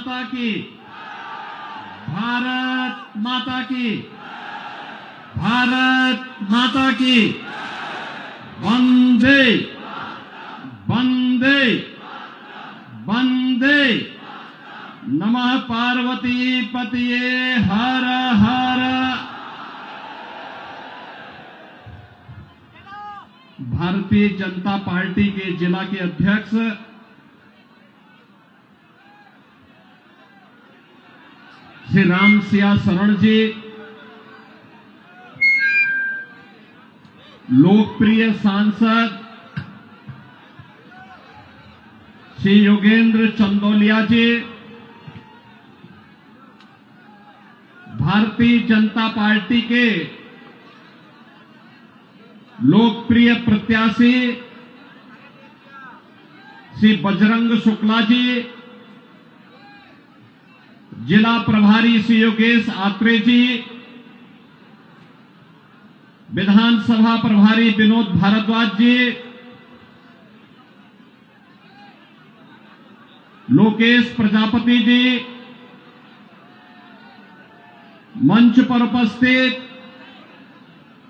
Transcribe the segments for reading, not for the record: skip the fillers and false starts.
माता की, भारत माता की, भारत माता की। वंदे वंदे वंदे। नमः पार्वती पतये हर हर। भारतीय जनता पार्टी के जिला के अध्यक्ष श्री राम सिया शरण जी, लोकप्रिय सांसद श्री योगेंद्र चंदोलिया जी, भारतीय जनता पार्टी के लोकप्रिय प्रत्याशी श्री बजरंग शुक्ला जी, जिला प्रभारी श्री योगेश आत्रे जी, विधानसभा प्रभारी विनोद भारद्वाज जी, लोकेश प्रजापति जी, मंच पर उपस्थित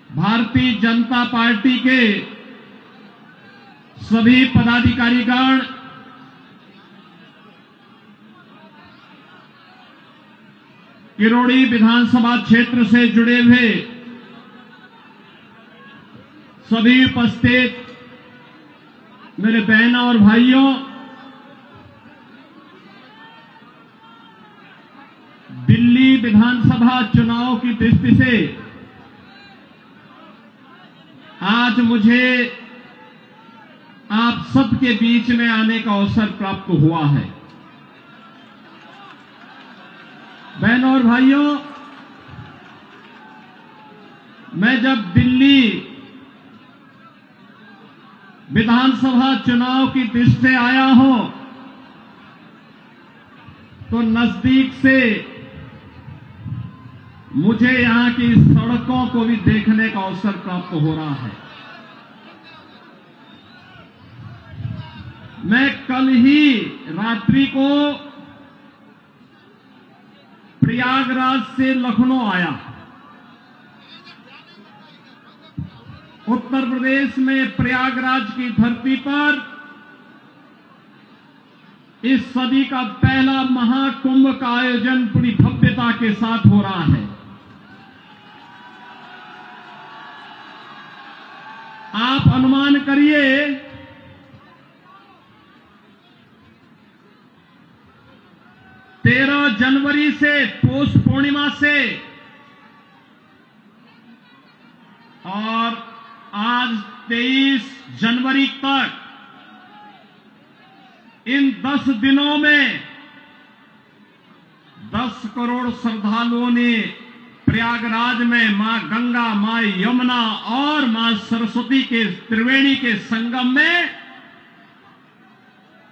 भारतीय जनता पार्टी के सभी पदाधिकारीगण, किरोड़ी विधानसभा क्षेत्र से जुड़े हुए सभी उपस्थित मेरे बहनों और भाइयों, दिल्ली विधानसभा चुनाव की दृष्टि से आज मुझे आप सबके बीच में आने का अवसर प्राप्त हुआ है। बहनों और भाइयों, मैं जब दिल्ली विधानसभा चुनाव की दृष्टि से आया हूं तो नजदीक से मुझे यहां की सड़कों को भी देखने का अवसर प्राप्त हो रहा है। मैं कल ही रात्रि को प्रयागराज से लखनऊ आया। उत्तर प्रदेश में प्रयागराज की धरती पर इस सदी का पहला महाकुंभ का आयोजन पूरी भव्यता के साथ हो रहा है। आप अनुमान करिए 13 जनवरी से पौष पूर्णिमा से और आज 23 जनवरी तक इन 10 दिनों में 10 करोड़ श्रद्धालुओं ने प्रयागराज में मां गंगा, मां यमुना और मां सरस्वती के त्रिवेणी के संगम में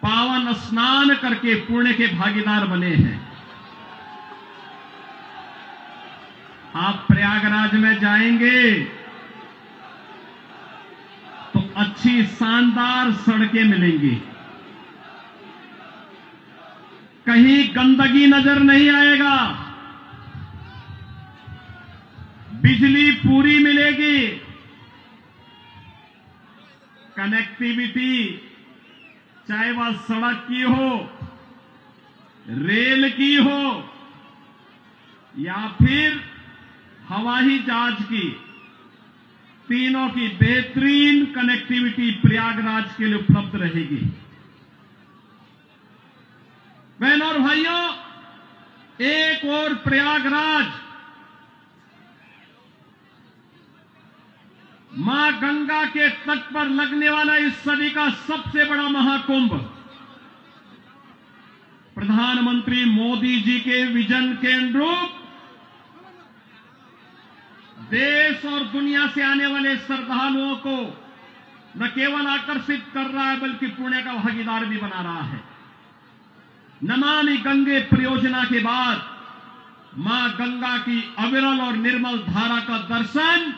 पावन स्नान करके पुण्य के भागीदार बने हैं। आप प्रयागराज में जाएंगे तो अच्छी शानदार सड़कें मिलेंगी, कहीं गंदगी नजर नहीं आएगा, बिजली पूरी मिलेगी, कनेक्टिविटी चाहे वह सड़क की हो, रेल की हो या फिर हवाई जहाज की, तीनों की बेहतरीन कनेक्टिविटी प्रयागराज के लिए उपलब्ध रहेगी। बहनों और भाइयों, एक और प्रयागराज मां गंगा के तट पर लगने वाला इस सदी का सबसे बड़ा महाकुंभ प्रधानमंत्री मोदी जी के विजन के अनुरूप देश और दुनिया से आने वाले श्रद्धालुओं को न केवल आकर्षित कर रहा है बल्कि पुण्य का भागीदार भी बना रहा है। नमामि गंगे परियोजना के बाद मां गंगा की अविरल और निर्मल धारा का दर्शन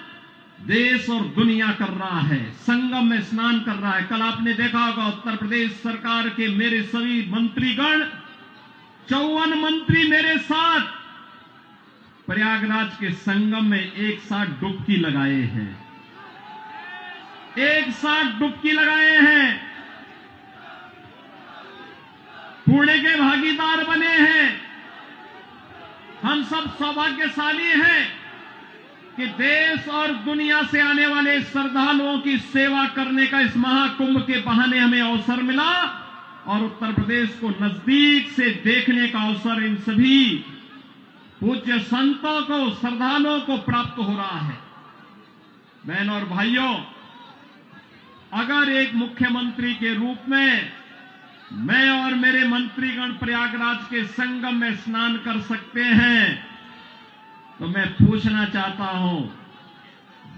देश और दुनिया कर रहा है, संगम में स्नान कर रहा है। कल आपने देखा होगा उत्तर प्रदेश सरकार के मेरे सभी मंत्रीगण 54 मंत्री मेरे साथ प्रयागराज के संगम में एक साथ डुबकी लगाए हैं, एक साथ डुबकी लगाए हैं, पुण्य के भागीदार बने हैं। हम सब सौभाग्यशाली हैं कि देश और दुनिया से आने वाले श्रद्धालुओं की सेवा करने का इस महाकुंभ के बहाने हमें अवसर मिला और उत्तर प्रदेश को नजदीक से देखने का अवसर इन सभी पूज्य संतों को, श्रद्धालुओं को प्राप्त हो रहा है। बहनों और भाइयों, अगर एक मुख्यमंत्री के रूप में मैं और मेरे मंत्रीगण प्रयागराज के संगम में स्नान कर सकते हैं, तो मैं पूछना चाहता हूं,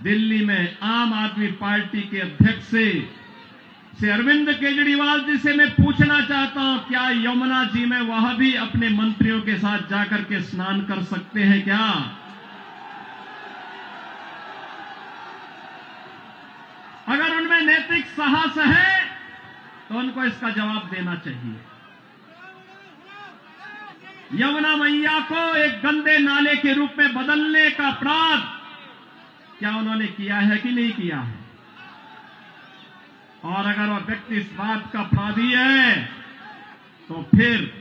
दिल्ली में आम आदमी पार्टी के अध्यक्ष से अरविंद केजरीवाल जी से मैं पूछना चाहता हूं, क्या यमुना जी में वह भी अपने मंत्रियों के साथ जाकर के स्नान कर सकते हैं क्या? अगर उनमें नैतिक साहस है तो उनको इसका जवाब देना चाहिए। यमुना मैया को एक गंदे नाले के रूप में बदलने का अपराध क्या उन्होंने किया है कि नहीं किया है? और अगर वह व्यक्ति इस बात का अपराधी है तो फिर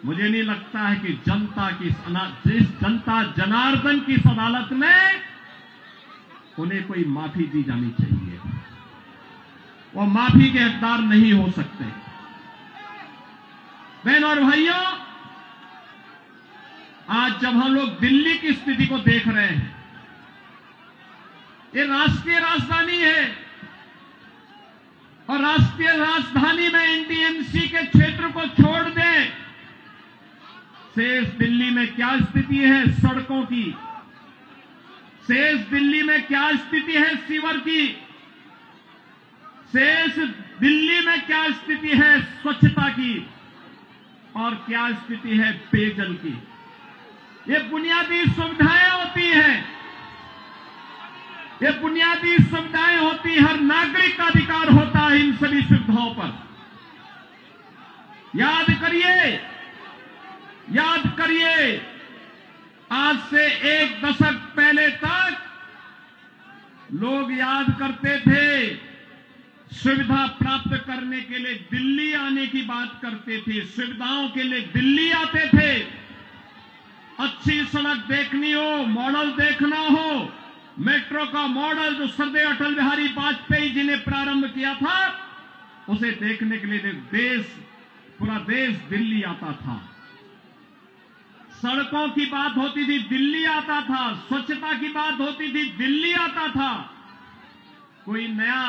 मुझे नहीं लगता है कि जनता जनार्दन की इस अदालत में उन्हें कोई माफी दी जानी चाहिए। वो माफी के हकदार नहीं हो सकते। बहनों और भाइयों, आज जब हम लोग दिल्ली की स्थिति को देख रहे हैं, ये राष्ट्रीय राजधानी है और राष्ट्रीय राजधानी में एनडीएमसी के क्षेत्र को छोड़ दें, शेष दिल्ली में क्या स्थिति है सड़कों की, शेष दिल्ली में क्या स्थिति है सीवर की, शेष दिल्ली में क्या स्थिति है स्वच्छता की और क्या स्थिति है पेयजल की। ये बुनियादी सुविधाएं होती हैं, ये बुनियादी सुविधाएं होती, हर नागरिक का अधिकार होता है इन सभी सुविधाओं पर। याद करिए, आज से एक दशक पहले तक लोग याद करते थे, सुविधा प्राप्त करने के लिए दिल्ली आने की बात करते थे, सुविधाओं के लिए दिल्ली आते थे। अच्छी सड़क देखनी हो, मॉडल देखना हो, मेट्रो का मॉडल जो सरदार अटल बिहारी वाजपेयी जी ने प्रारंभ किया था, उसे देखने के लिए पूरा देश दिल्ली आता था। सड़कों की बात होती थी, दिल्ली आता था। स्वच्छता की बात होती थी, दिल्ली आता था। कोई नया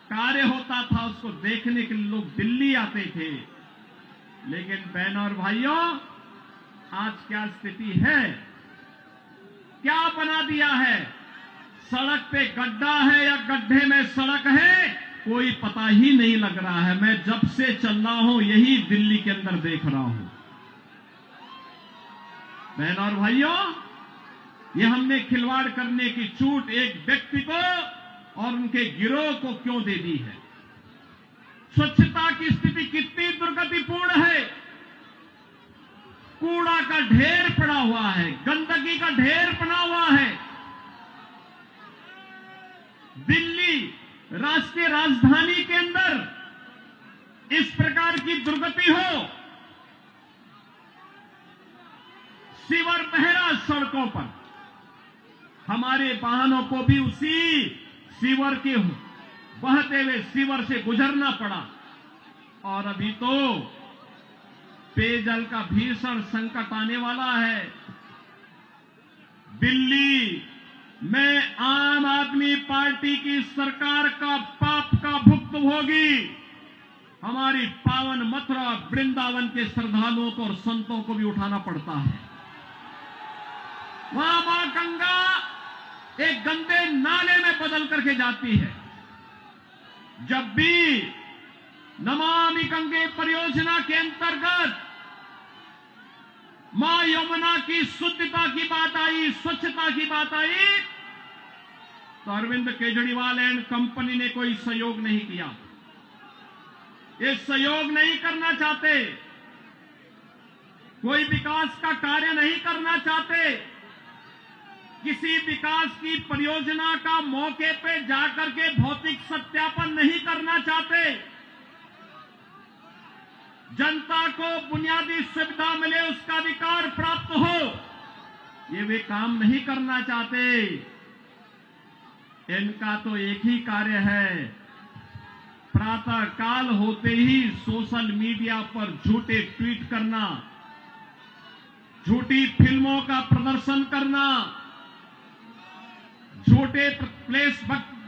कार्य होता था, उसको देखने के लिए लोग दिल्ली आते थे। लेकिन बहनों और भाइयों, आज क्या स्थिति है, क्या बना दिया है? सड़क पे गड्ढा है या गड्ढे में सड़क है, कोई पता ही नहीं लग रहा है। मैं जब से चल रहा हूं यही दिल्ली के अंदर देख रहा हूं। बहनों और भाइयों, ये हमने खिलवाड़ करने की छूट एक व्यक्ति को और उनके गिरोह को क्यों दे दी है? स्वच्छता की स्थिति कितनी दुर्गतिपूर्ण है। कूड़ा का ढेर पड़ा हुआ है, गंदगी का ढेर पड़ा हुआ है। दिल्ली राष्ट्रीय राजधानी के अंदर इस प्रकार की दुर्गति हो, सीवर बह रहा सड़कों पर, हमारे वाहनों को भी उसी सीवर के बहते हुए सीवर से गुजरना पड़ा। और अभी तो पेयजल का भीषण संकट आने वाला है। दिल्ली में आम आदमी पार्टी की सरकार का पाप का भुक्तभोगी हमारी पावन मथुरा वृंदावन के श्रद्धालुओं को और संतों को भी उठाना पड़ता है। वहां मां गंगा एक गंदे नाले में बदल करके जाती है। जब भी नमामि गंगे परियोजना के अंतर्गत मां यमुना की शुद्धता की बात आई, स्वच्छता की बात आई, तो अरविंद केजरीवाल एंड कंपनी ने कोई सहयोग नहीं किया। ये सहयोग नहीं करना चाहते। कोई विकास का कार्य नहीं करना चाहते, किसी विकास की परियोजना का मौके पे जाकर के भौतिक सत्यापन नहीं करना चाहते, जनता को बुनियादी सुविधा मिले, उसका अधिकार प्राप्त हो, ये वे काम नहीं करना चाहते। इनका तो एक ही कार्य है, प्रातः काल होते ही सोशल मीडिया पर झूठे ट्वीट करना, झूठी फिल्मों का प्रदर्शन करना, झूठे प्रेस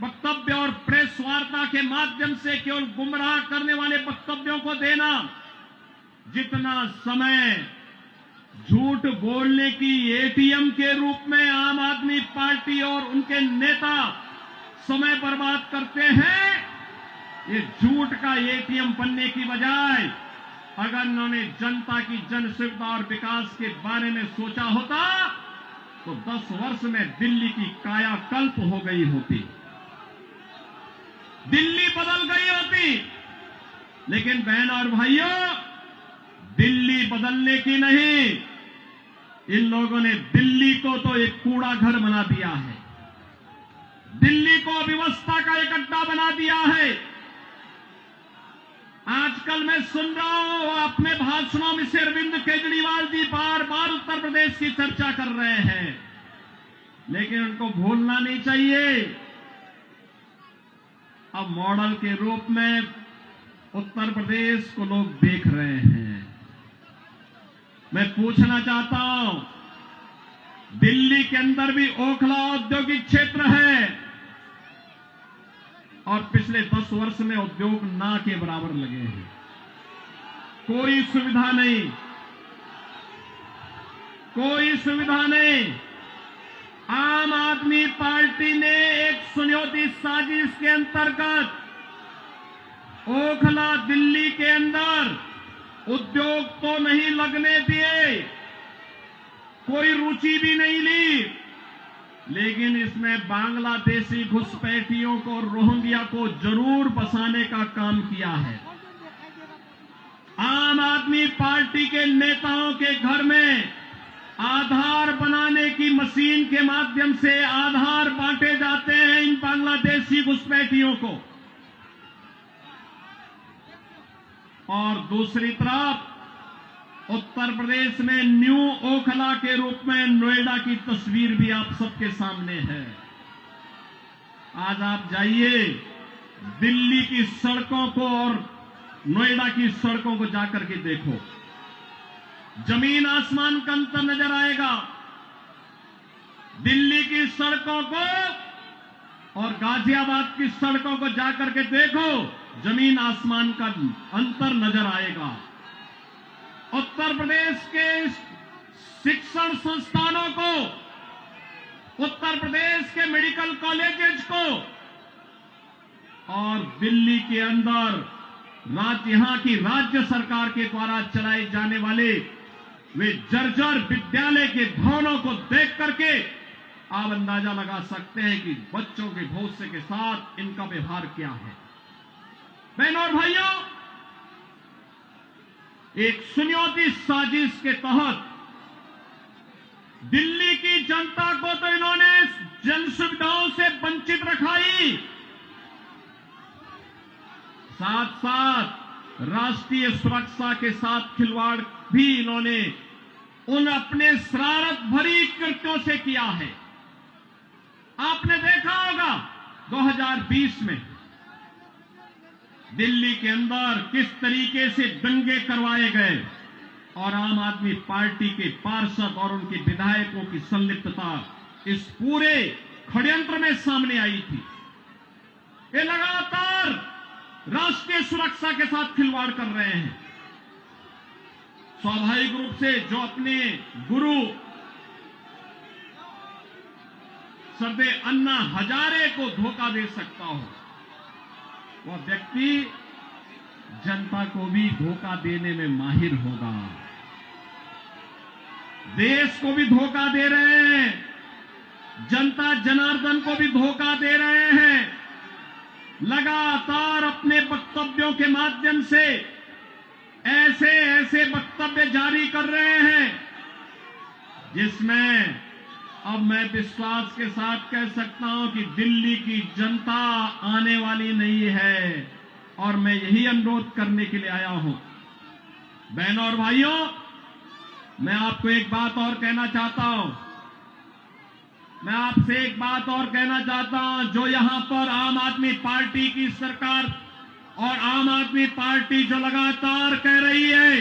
वक्तव्य और प्रेस वार्ता के माध्यम से केवल गुमराह करने वाले वक्तव्यों को देना। जितना समय झूठ बोलने की एटीएम के रूप में आम आदमी पार्टी और उनके नेता समय बर्बाद करते हैं, ये झूठ का एटीएम बनने की बजाय अगर उन्होंने जनता की जन सुविधा और विकास के बारे में सोचा होता तो 10 वर्ष में दिल्ली की कायाकल्प हो गई होती, दिल्ली बदल गई होती। लेकिन बहन और भाइयों, दिल्ली बदलने की नहीं, इन लोगों ने दिल्ली को तो एक कूड़ा घर बना दिया है, दिल्ली को अव्यवस्था का एक अड्डा बना दिया है। आजकल मैं सुन रहा हूं अपने भाषणों में से अरविंद केजरीवाल जी बार बार उत्तर प्रदेश की चर्चा कर रहे हैं, लेकिन उनको भूलना नहीं चाहिए अब मॉडल के रूप में उत्तर प्रदेश को लोग देख रहे हैं। मैं पूछना चाहता हूं, दिल्ली के अंदर भी ओखला औद्योगिक क्षेत्र है और पिछले 10 वर्ष में उद्योग ना के बराबर लगे हैं, कोई सुविधा नहीं, कोई सुविधा नहीं। आम आदमी पार्टी ने एक सुनियोजित साजिश के अंतर्गत ओखला दिल्ली के अंदर उद्योग तो नहीं लगने दिए, कोई रुचि भी नहीं ली, लेकिन इसमें बांग्लादेशी घुसपैठियों को, रोहिंग्या को जरूर बसाने का काम किया है। आम आदमी पार्टी के नेताओं के घर में आधार बनाने की मशीन के माध्यम से आधार बांटे जाते हैं इन बांग्लादेशी घुसपैठियों को, और दूसरी तरफ उत्तर प्रदेश में न्यू ओखला के रूप में नोएडा की तस्वीर भी आप सबके सामने है। आज आप जाइए दिल्ली की सड़कों को और नोएडा की सड़कों को जाकर के देखो, जमीन आसमान का अंतर नजर आएगा। दिल्ली की सड़कों को और गाजियाबाद की सड़कों को जाकर के देखो, जमीन आसमान का अंतर नजर आएगा। उत्तर प्रदेश के शिक्षण संस्थानों को, उत्तर प्रदेश के मेडिकल कॉलेजेस को और दिल्ली के अंदर यहां की राज्य सरकार के द्वारा चलाए जाने वाले वे जर्जर विद्यालय के भवनों को देख करके आप अंदाजा लगा सकते हैं कि बच्चों के भविष्य के साथ इनका व्यवहार क्या है। बहनों और भाइयों, एक सुनियोजित साजिश के तहत दिल्ली की जनता को तो इन्होंने जन सुविधाओं से वंचित रखा ही, साथ साथ राष्ट्रीय सुरक्षा के साथ खिलवाड़ भी इन्होंने उन अपने शरारत भरी कृत्यों से किया है। आपने देखा होगा 2020 में दिल्ली के अंदर किस तरीके से दंगे करवाए गए और आम आदमी पार्टी के पार्षद और उनके विधायकों की संलिप्तता इस पूरे षड्यंत्र में सामने आई थी। ये लगातार राष्ट्रीय सुरक्षा के साथ खिलवाड़ कर रहे हैं। स्वाभाविक रूप से जो अपने गुरु सरदे अन्ना हजारे को धोखा दे सकता हो, वह व्यक्ति जनता को भी धोखा देने में माहिर होगा। देश को भी धोखा दे रहे हैं, जनता जनार्दन को भी धोखा दे रहे हैं। लगातार अपने वक्तव्यों के माध्यम से ऐसे ऐसे वक्तव्य जारी कर रहे हैं जिसमें अब मैं विश्वास के साथ कह सकता हूं कि दिल्ली की जनता आने वाली नहीं है। और मैं यही अनुरोध करने के लिए आया हूं। बहनों और भाइयों, मैं आपको एक बात और कहना चाहता हूं। मैं आपसे एक बात और कहना चाहता हूं। जो यहां पर आम आदमी पार्टी की सरकार और आम आदमी पार्टी जो लगातार कह रही है,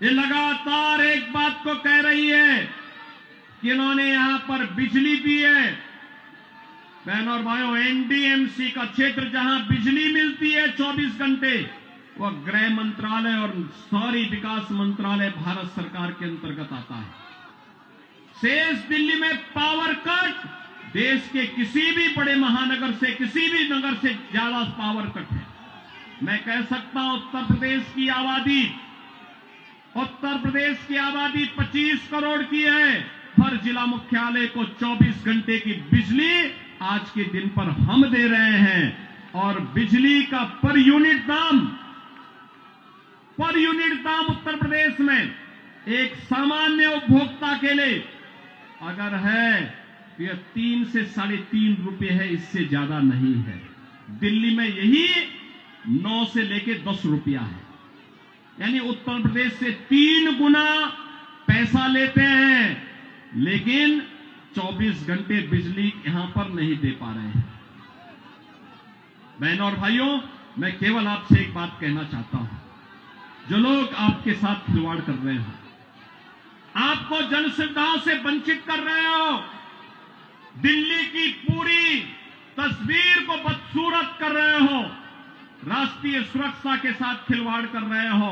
ये लगातार एक बात को कह रही है कि इन्होंने यहां पर बिजली दी है। बहनों और भाइयों, एनडीएमसी का क्षेत्र जहां बिजली मिलती है 24 घंटे, वह गृह मंत्रालय और शहरी विकास मंत्रालय भारत सरकार के अंतर्गत आता है। शेष दिल्ली में पावर कट देश के किसी भी बड़े महानगर से, किसी भी नगर से ज्यादा पावर कट है। मैं कह सकता हूं उत्तर प्रदेश की आबादी 25 करोड़ की है। हर जिला मुख्यालय को 24 घंटे की बिजली आज के दिन पर हम दे रहे हैं। और बिजली का पर यूनिट दाम उत्तर प्रदेश में एक सामान्य उपभोक्ता के लिए अगर है तो यह 3 से 3.5 रुपए है, इससे ज्यादा नहीं है। दिल्ली में यही 9 से लेके 10 रुपया है। यानी उत्तर प्रदेश से 3 गुना पैसा लेते हैं, लेकिन 24 घंटे बिजली यहां पर नहीं दे पा रहे हैं। बहनों और भाइयों, मैं केवल आपसे एक बात कहना चाहता हूं। जो लोग आपके साथ खिलवाड़ कर रहे हो, आपको जन सुविधाओं से वंचित कर रहे हो, दिल्ली की पूरी तस्वीर को बदसूरत कर रहे हो, राष्ट्रीय सुरक्षा के साथ खिलवाड़ कर रहे हो,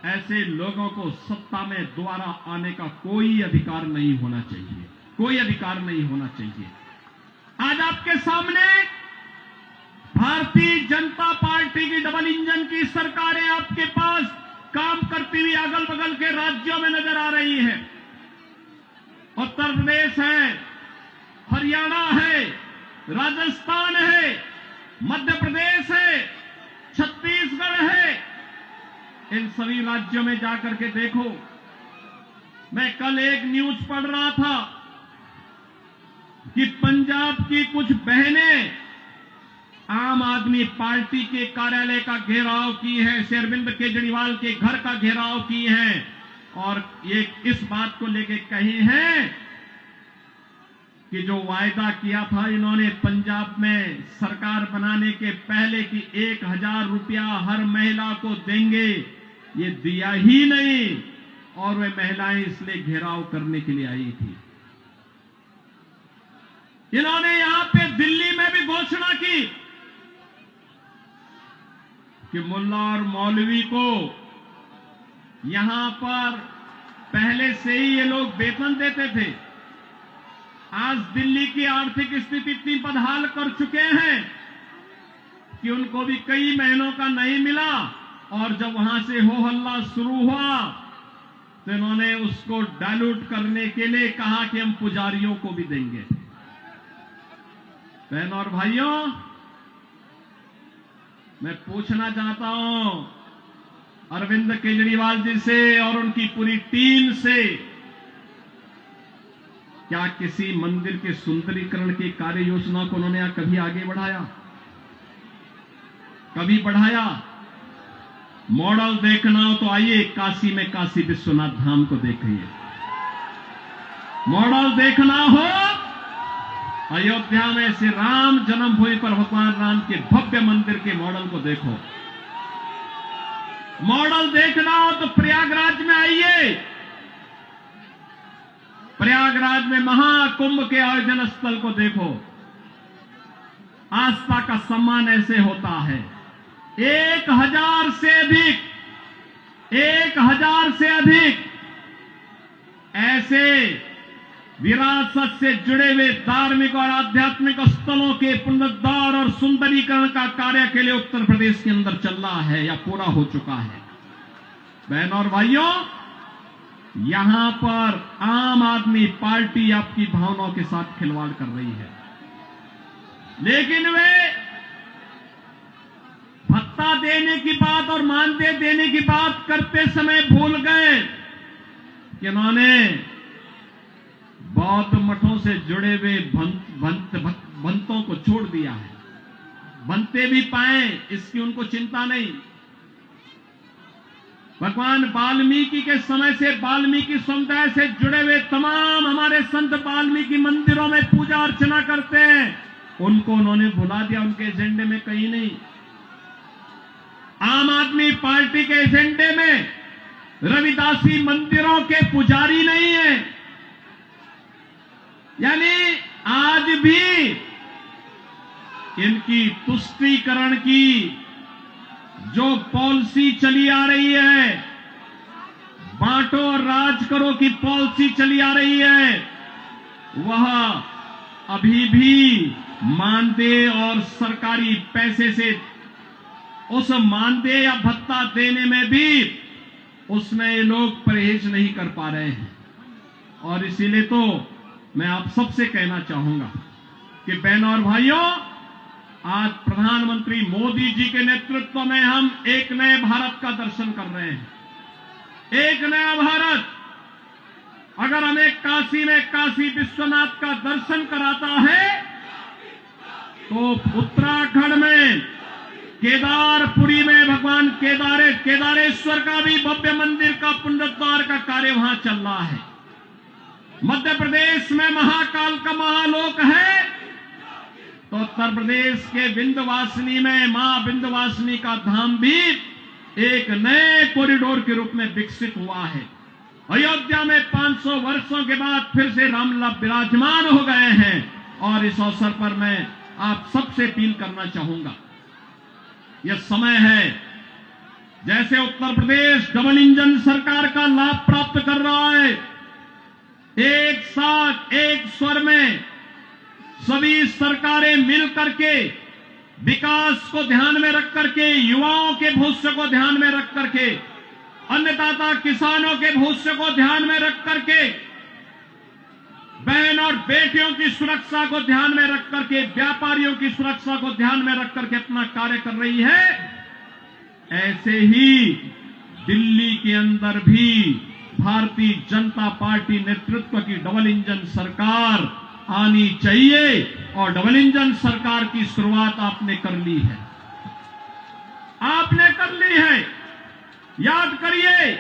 ऐसे लोगों को सत्ता में दोबारा आने का कोई अधिकार नहीं होना चाहिए। कोई अधिकार नहीं होना चाहिए। आज आपके सामने भारतीय जनता पार्टी की डबल इंजन की सरकारें आपके पास काम करती हुई अगल बगल के राज्यों में नजर आ रही है। उत्तर प्रदेश है, हरियाणा है, राजस्थान है, मध्य प्रदेश है, छत्तीसगढ़ है। इन सभी राज्यों में जाकर के देखो। मैं कल एक न्यूज पढ़ रहा था कि पंजाब की कुछ बहनें आम आदमी पार्टी के कार्यालय का घेराव की है, अरविंद केजरीवाल के घर का घेराव की हैं और ये इस बात को लेके कही हैं कि जो वायदा किया था इन्होंने पंजाब में सरकार बनाने के पहले कि 1000 रुपया हर महिला को देंगे, ये दिया ही नहीं और वे महिलाएं इसलिए घेराव करने के लिए आई थी। इन्होंने यहां पे दिल्ली में भी घोषणा की कि मुल्ला और मौलवी को यहां पर पहले से ही ये लोग वेतन देते थे। आज दिल्ली की आर्थिक स्थिति इतनी बदहाल कर चुके हैं कि उनको भी कई महीनों का नहीं मिला और जब वहां से हो हल्ला शुरू हुआ तो इन्होंने उसको डाइल्यूट करने के लिए कहा कि हम पुजारियों को भी देंगे। बहनों और भाइयों, मैं पूछना चाहता हूं अरविंद केजरीवाल जी से और उनकी पूरी टीम से, क्या किसी मंदिर के सुंदरीकरण की कार्य योजना को उन्होंने कभी आगे बढ़ाया? कभी बढ़ाया? मॉडल देखना हो तो आइए काशी में काशी विश्वनाथ धाम को देखिए। मॉडल देखना हो अयोध्या में श्री राम जन्मभूमि पर भगवान राम के भव्य मंदिर के मॉडल को देखो। मॉडल देखना हो तो प्रयागराज में आइए। प्रयागराज में महाकुंभ के आयोजन स्थल को देखो। आस्था का सम्मान ऐसे होता है। 1000 से अधिक ऐसे विरासत से जुड़े हुए धार्मिक और आध्यात्मिक स्थलों के पुनरुद्धार और सुंदरीकरण का कार्य के लिए उत्तर प्रदेश के अंदर चल रहा है या पूरा हो चुका है। बहनों और भाइयों, यहां पर आम आदमी पार्टी आपकी भावनाओं के साथ खिलवाड़ कर रही है, लेकिन वे भत्ता देने की बात और मानदेय देने की बात करते समय भूल गए कि उन्होंने बौद्ध मठों से जुड़े हुए भंतों को छोड़ दिया है। बनते भी पाए इसकी उनको चिंता नहीं। भगवान वाल्मीकि के समय से वाल्मीकि समुदाय से जुड़े हुए तमाम हमारे संत वाल्मीकि मंदिरों में पूजा अर्चना करते हैं, उनको उन्होंने भुला दिया, उनके एजेंडे में कहीं नहीं। आम आदमी पार्टी के एजेंडे में रविदासी मंदिरों के पुजारी नहीं है। यानी आज भी इनकी तुष्टीकरण की जो पॉलिसी चली आ रही है, बांटो और राज करो की पॉलिसी चली आ रही है, वह अभी भी मानदेय और सरकारी पैसे से उस मानदेय या भत्ता देने में भी उसमें ये लोग परहेज नहीं कर पा रहे हैं। और इसीलिए तो मैं आप सबसे कहना चाहूंगा कि बहनों और भाइयों, आज प्रधानमंत्री मोदी जी के नेतृत्व में हम एक नए भारत का दर्शन कर रहे हैं। एक नया भारत अगर हमें काशी में काशी विश्वनाथ का दर्शन कराता है तो उत्तराखंड में केदारपुरी में भगवान केदारेश्वर का भी भव्य मंदिर का पुनरुद्धार का कार्य वहां चल रहा है। मध्य प्रदेश में महाकाल का महालोक है तो उत्तर प्रदेश के विंध्यवासिनी में मां विंध्यवासिनी का धाम भी एक नए कॉरिडोर के रूप में विकसित हुआ है। अयोध्या में 500 वर्षों के बाद फिर से रामलला विराजमान हो गए हैं। और इस अवसर पर मैं आप सबसे अपील करना चाहूंगा, यह समय है, जैसे उत्तर प्रदेश डबल इंजन सरकार का लाभ प्राप्त कर रहा है, एक साथ एक स्वर में सभी सरकारें मिल करके विकास को ध्यान में रख करके, युवाओं के भविष्य को ध्यान में रख करके, अन्नदाता किसानों के भविष्य को ध्यान में रख करके, बहन और बेटियों की सुरक्षा को ध्यान में रख करके, व्यापारियों की सुरक्षा को ध्यान में रख करके अपना कार्य कर रही है। ऐसे ही दिल्ली के अंदर भी भारतीय जनता पार्टी नेतृत्व की डबल इंजन सरकार आनी चाहिए और डबल इंजन सरकार की शुरुआत आपने कर ली है। आपने कर ली है। याद करिए,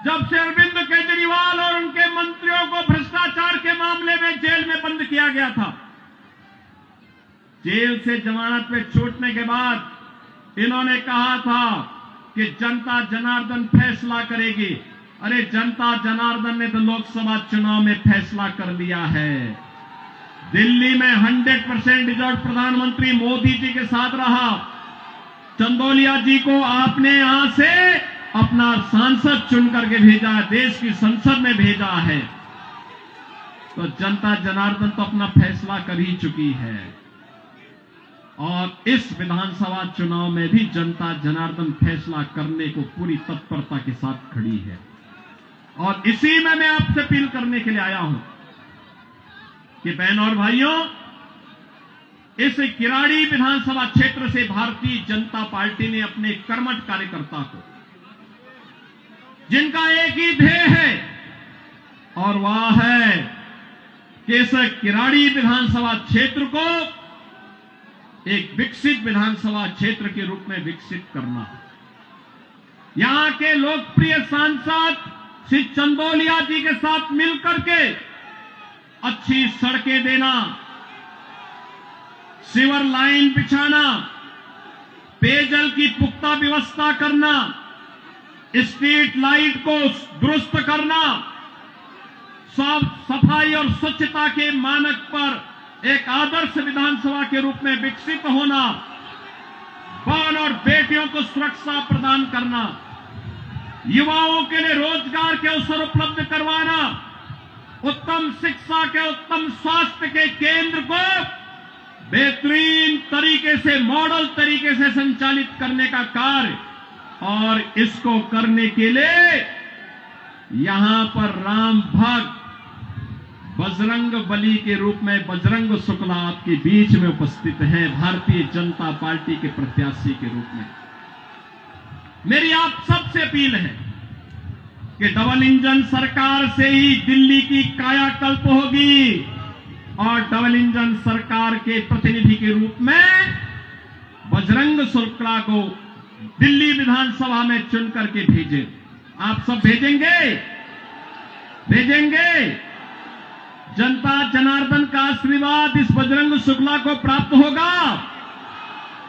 जब से अरविंद केजरीवाल और उनके मंत्रियों को भ्रष्टाचार के मामले में जेल में बंद किया गया था, जेल से जमानत पे छूटने के बाद इन्होंने कहा था कि जनता जनार्दन फैसला करेगी। अरे जनता जनार्दन ने तो लोकसभा चुनाव में फैसला कर लिया है। दिल्ली में 100% रिजल्ट प्रधानमंत्री मोदी जी के साथ रहा। चंदौलिया जी को आपने यहां से अपना सांसद चुन करके भेजा है, देश की संसद में भेजा है। तो जनता जनार्दन तो अपना फैसला कर ही चुकी है और इस विधानसभा चुनाव में भी जनता जनार्दन फैसला करने को पूरी तत्परता के साथ खड़ी है। और इसी में मैं आपसे अपील करने के लिए आया हूं कि बहनों और भाइयों, इस किराड़ी विधानसभा क्षेत्र से भारतीय जनता पार्टी ने अपने कर्मठ कार्यकर्ता को, जिनका एक ही ध्येय है और वह है कि इस किराड़ी विधानसभा क्षेत्र को एक विकसित विधानसभा क्षेत्र के रूप में विकसित करना। यहां के लोकप्रिय सांसद श्री चंदौलिया जी के साथ मिलकर के अच्छी सड़कें देना, सीवर लाइन बिछाना, पेयजल की पुख्ता व्यवस्था करना, स्ट्रीट लाइट को दुरुस्त करना, साफ सफाई और स्वच्छता के मानक पर एक आदर्श विधानसभा के रूप में विकसित होना, बहन और बेटियों को सुरक्षा प्रदान करना, युवाओं के लिए रोजगार के अवसर उपलब्ध करवाना, उत्तम शिक्षा के, उत्तम स्वास्थ्य के केंद्र को बेहतरीन तरीके से, मॉडल तरीके से संचालित करने का कार्य, और इसको करने के लिए यहां पर राम भक्त बजरंग बली के रूप में बजरंग शुक्ला आपके बीच में उपस्थित हैं, भारतीय जनता पार्टी के प्रत्याशी के रूप में। मेरी आप सबसे अपील है कि डबल इंजन सरकार से ही दिल्ली की कायाकल्प होगी और डबल इंजन सरकार के प्रतिनिधि के रूप में बजरंग शुक्ला को दिल्ली विधानसभा में चुन करके भेजें। आप सब भेजेंगे? भेजेंगे? जनता जनार्दन का आशीर्वाद इस बजरंग शुक्ला को प्राप्त होगा।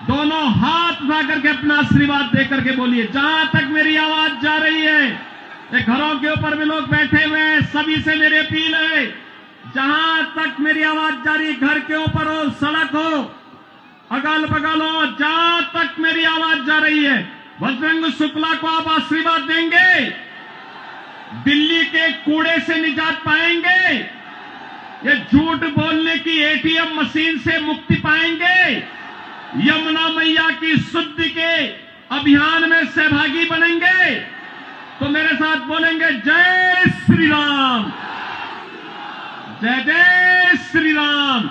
दोनों हाथ उठा करके अपना आशीर्वाद देकर के बोलिए। जहां तक मेरी आवाज जा रही है, ये घरों के ऊपर भी लोग बैठे हुए हैं, सभी से मेरी अपील है, जहां तक मेरी आवाज जा रही है, घर के ऊपर हो, सड़क हो, अगल बगल हो, जहां तक मेरी आवाज जा रही है, बजरंग शुक्ला को आप आशीर्वाद देंगे? दिल्ली के कूड़े से निजात पाएंगे? ये झूठ बोलने की एटीएम मशीन से मुक्ति पाएंगे? यमुना मैया की शुद्धि के अभियान में सहभागी बनेंगे? तो मेरे साथ बोलेंगे जय श्री राम, जय जय श्री राम।